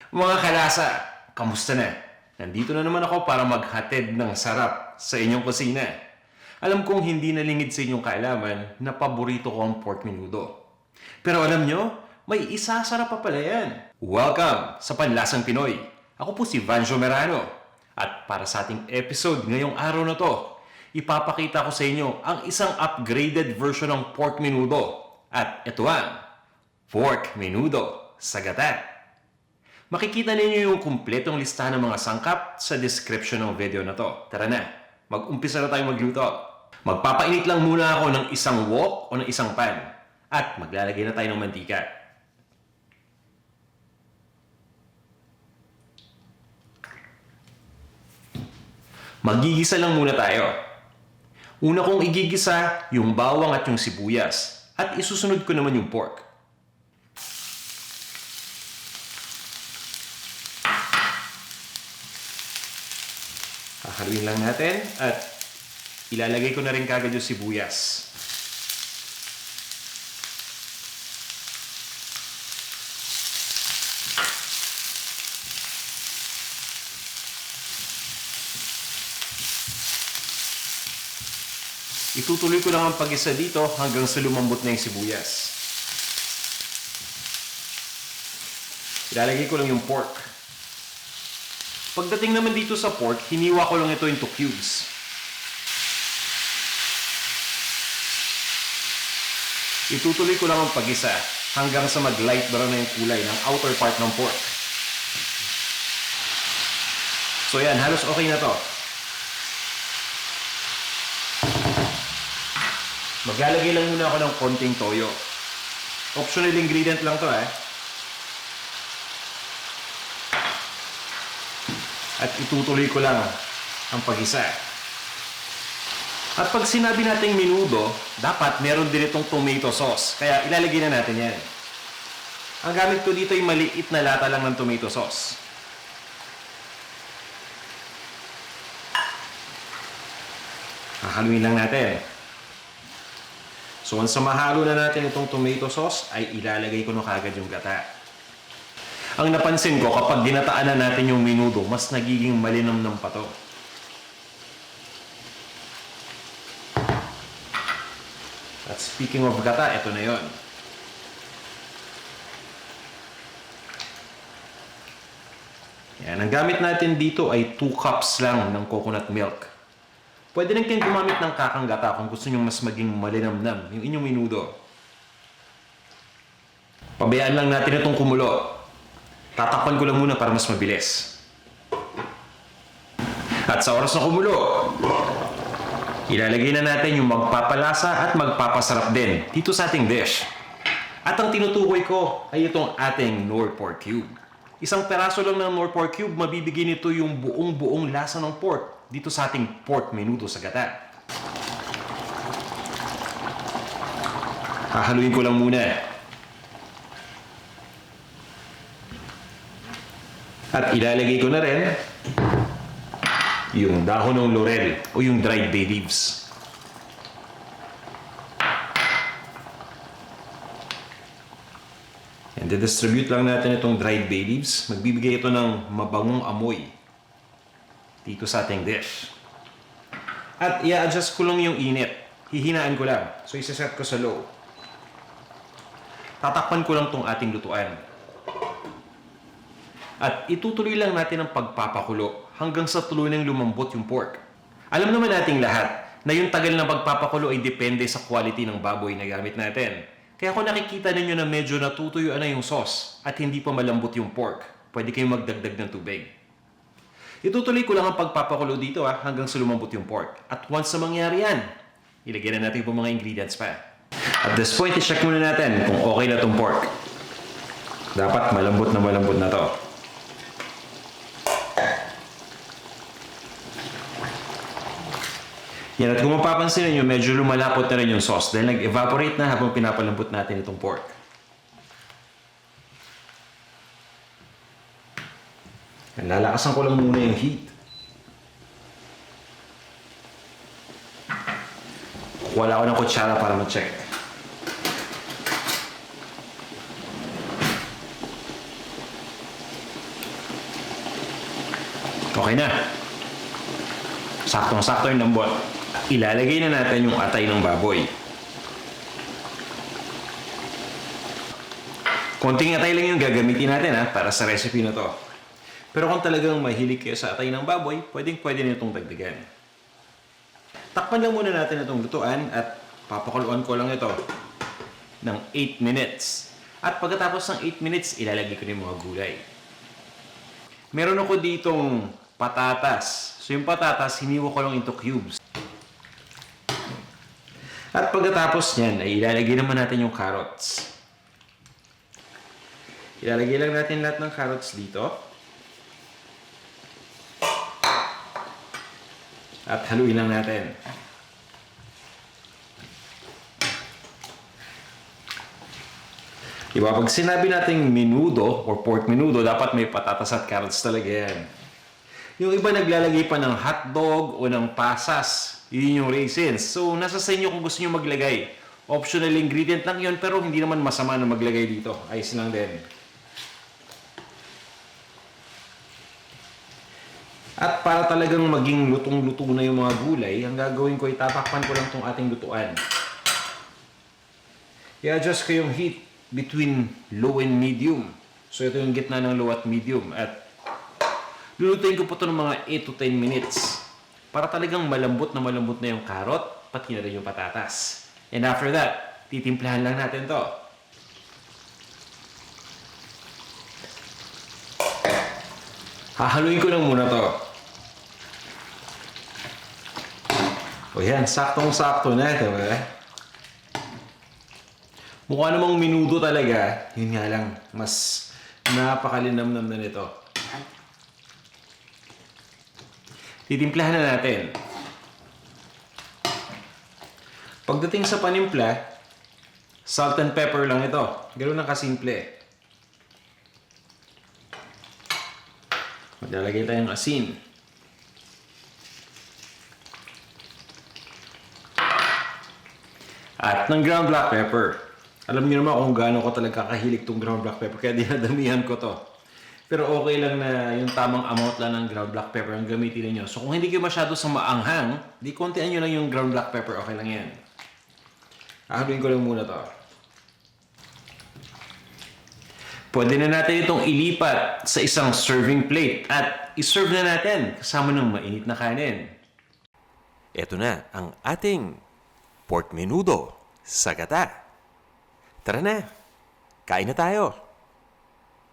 Mga kalasa, kamusta na? Nandito na naman ako para maghatid ng sarap sa inyong kusina. Alam kong hindi nalingid sa inyong kaalaman na paborito ko ang pork menudo. Pero alam nyo, may isasarap pa pala yan. Welcome sa Panlasang Pinoy. Ako po si Vanjo Merano. At para sa ating episode ngayong araw na to, ipapakita ko sa inyo ang isang upgraded version ng pork menudo. At ito ang pork menudo sa gata. Makikita ninyo yung kumpletong listahan ng mga sangkap sa description ng video na to. Tara na, mag-umpisa na tayo magluto. Magpapainit lang muna ako ng isang wok o ng isang pan. At maglalagay na tayo ng mantika. Magigisa lang muna tayo. Una kong igigisa yung bawang at yung sibuyas. At isusunod ko naman yung pork. Haluin lang natin at ilalagay ko na rin kagad yung sibuyas. Itutuloy ko lang ang pag-isa dito hanggang sa lumambot na yung sibuyas. Ilalagay ko lang yung pork. Pagdating naman dito sa pork, hiniwa ko lang ito into cubes. Itutuloy ko lang ang pag-isa hanggang sa mag-light brown na yung kulay ng outer part ng pork. So yan, halos okay na to. Maglalagay lang muna ako ng konting toyo. Optional ingredient lang to At itutuloy ko lang ang pag-isa. At pag sinabi nating menudo, dapat meron din itong tomato sauce. Kaya ilalagay na natin yan. Ang gamit ko dito ay maliit na lata lang ng tomato sauce. Hahaluin lang natin. So once mahalo na natin itong tomato sauce, ay ilalagay ko na kagad yung gata. Ang napansin ko, kapag ginataan na natin yung menudo, mas nagiging malinamnam pa to. At speaking of gata, ito na yon. Yan, ang gamit natin dito ay 2 cups lang ng coconut milk. Pwede rin kayong gumamit ng kakang gata kung gusto nyo mas maging malinamnam yung inyong menudo. Pabayaan lang natin itong kumulo. Tatakpan ko lang muna para mas mabilis. At sa oras na kumulo, ilalagay na natin yung magpapalasa at magpapasarap din dito sa ating dish. At ang tinutukoy ko ay itong ating Knorr pork cube. Isang peraso lang ng Knorr pork cube, mabibigay nito yung buong lasa ng pork dito sa ating pork menudo sa gata. Hahaluin ko lang muna. At ilalagay ko na rin yung dahon ng laurel o yung dried bay leaves. And distribute lang natin itong dried bay leaves. Magbibigay ito ng mabangong amoy dito sa ating dish. At i-adjust ko lang yung init. Hihinaan ko lang. So isa-set ko sa low. Tatakpan ko lang tong ating lutuan. At itutuloy lang natin ang pagpapakulo hanggang sa tuluyang lumambot yung pork. Alam naman nating lahat na yung tagal ng pagpapakulo ay depende sa quality ng baboy na gamit natin. Kaya kung nakikita ninyo na medyo natutuyuan na yung sauce at hindi pa malambot yung pork, pwede kayong magdagdag ng tubig. Itutuloy ko lang ang pagpapakulo dito hanggang sa lumambot yung pork. At once na mangyari yan, ilagay na natin yung mga ingredients pa. At this point, i-check muna natin kung okay na itong pork. Dapat malambot na to. Yan, at kung mapapansin ninyo, medyo lumalapot na rin yung sauce dahil nag-evaporate na habang pinapalambot natin itong pork. Lalakasan ko lang muna yung heat. Wala ako ng kutsara para ma-check. Okay na. Saktong-sakto yung lambot. Ilalagay na natin yung atay ng baboy. Konting atay lang yung gagamitin natin para sa recipe na to. Pero kung talagang mahilig kayo sa atay ng baboy, pwede na itong dagdagan. Takpan lang muna natin itong lutuan at papakuluan ko lang ito ng 8 minutes. At pagkatapos ng 8 minutes, ilalagay ko na yung mga gulay. Meron ako ditong patatas. So yung patatas, hiniwa ko lang into cubes. At pagkatapos niyan, ay ilalagay naman natin yung carrots. Ilalagay lang natin lahat ng carrots dito. At haluin lang natin. Diba? Pag sinabi nating menudo or pork menudo, dapat may patatas at carrots talaga yan. Yung iba naglalagay pa ng hotdog o ng pasas. Yun yung raisins. So, nasa sa inyo kung gusto nyo maglagay. Optional ingredient lang yun, pero hindi naman masama na maglagay dito. Ayos lang din. At para talagang maging lutong-luto na yung mga gulay, ang gagawin ko, itatakpan ko lang itong ating lutuan. I-adjust ko yung heat between low and medium. So, ito yung gitna ng low at medium. At lulutuin ko po ito ng mga 8 to 10 minutes. Para talagang malambot na yung carrot, pati na rin yung patatas. And after that, titimplahan lang natin to. Hahaluin ko lang muna to. O yan, saktong-sakto na. Diba? Mukha namang menudo talaga. Yun nga lang, mas napakalinamnam na nito. Titimplahan na natin. Pagdating sa panimpla, salt and pepper lang ito. Ganoon lang kasimple. Maglalagay tayong asin. At ng ground black pepper. Alam niyo naman kung gaano ko talaga kahilig tong ground black pepper, kaya dinadamihan ko to. Pero okay lang na yung tamang amount lang ng ground black pepper ang gamitin niyo. So kung hindi kayo masyado sa maanghang, di kontian nyo lang yung ground black pepper, okay lang yan. Haluin ko lang muna to. Pwede na natin itong ilipat sa isang serving plate at iserve na natin kasama ng mainit na kanin. Ito na ang ating pork menudo sa gata. Tara na, kain na tayo.